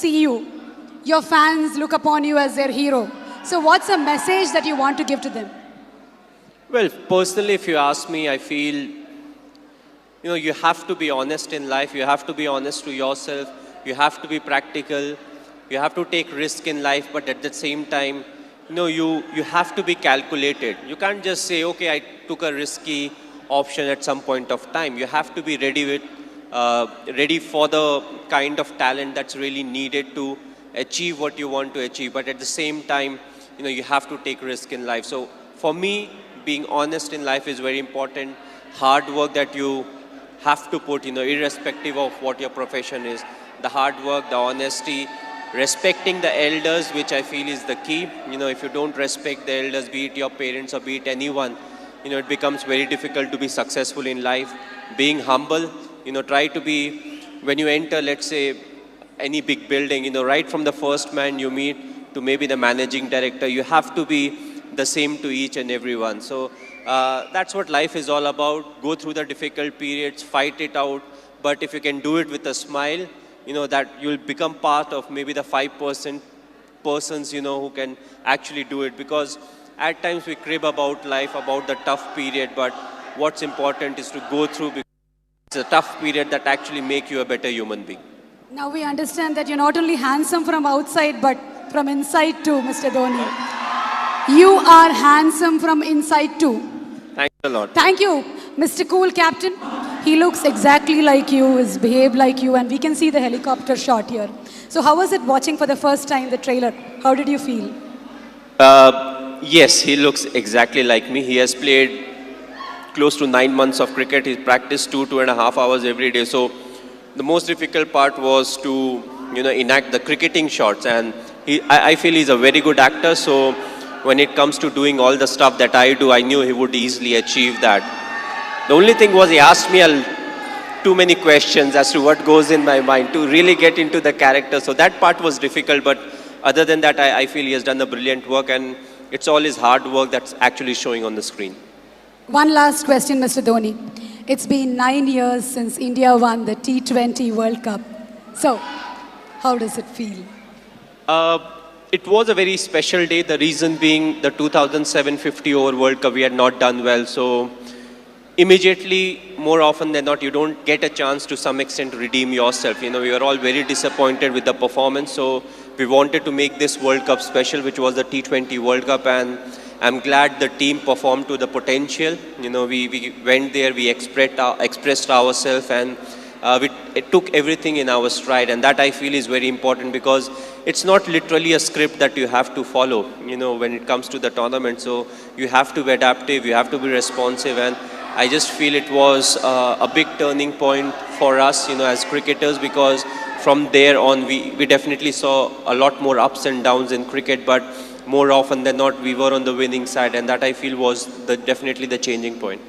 see you. Your fans look upon you as their hero. So what's a message that you want to give to them? Well, personally, if you ask me, I feel, you have to be honest in life. You have to be honest to yourself. You have to be practical. You have to take risk in life, but at the same time, you have to be calculated. You can't just say, okay, I took a risky option at some point of time. You have to be ready for the kind of talent that's really needed to achieve what you want to achieve. But at the same time, you have to take risk in life. So for me, being honest in life is very important. Hard work that you have to put, irrespective of what your profession is. The hard work, the honesty, respecting the elders, which I feel is the key. If you don't respect the elders, be it your parents or be it anyone, it becomes very difficult to be successful in life. Being humble, try to be, when you enter, let's say, any big building, right from the first man you meet to maybe the managing director, you have to be the same to each and everyone. So that's what life is all about. Go through the difficult periods, fight it out. But if you can do it with a smile, that you'll become part of maybe the 5% persons, who can actually do it. Because at times we crib about life, about the tough period. But what's important is to go through, because it's a tough period that actually make you a better human being. Now we understand that you're not only handsome from outside, but from inside too, Mr. Dhoni. You are handsome from inside too. Thanks a lot. Thank you, Mr. Cool Captain. He looks exactly like you, is behaved like you, and we can see the helicopter shot here. So how was it watching for the first time the trailer? How did you feel? Yes, he looks exactly like me. He has played close to 9 months of cricket. He practiced 2.5 hours every day. So the most difficult part was to, enact the cricketing shots. And I feel he's a very good actor. So when it comes to doing all the stuff that I do, I knew he would easily achieve that. The only thing was he asked me too many questions as to what goes in my mind to really get into the character. So that part was difficult. But other than that, I feel he has done a brilliant work. And it's all his hard work that's actually showing on the screen. One last question, Mr. Dhoni. It's been 9 years since India won the T20 World Cup. So, how does it feel? It was a very special day. The reason being the 2007 50-over World Cup, we had not done well. So, immediately, more often than not, you don't get a chance to some extent redeem yourself. We were all very disappointed with the performance. So, we wanted to make this World Cup special, which was the T20 World Cup. And I'm glad the team performed to the potential. We went there, we expressed ourselves, and we took everything in our stride. And that I feel is very important, because it's not literally a script that you have to follow, when it comes to the tournament. So you have to be adaptive, you have to be responsive. And I just feel it was a big turning point for us, as cricketers, because from there on, we definitely saw a lot more ups and downs in cricket. But more often than not, we were on the winning side, and that I feel was definitely the changing point.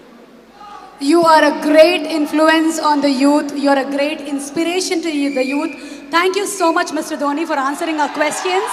You are a great influence on the youth. You are a great inspiration to the youth. Thank you so much, Mr. Dhoni, for answering our questions.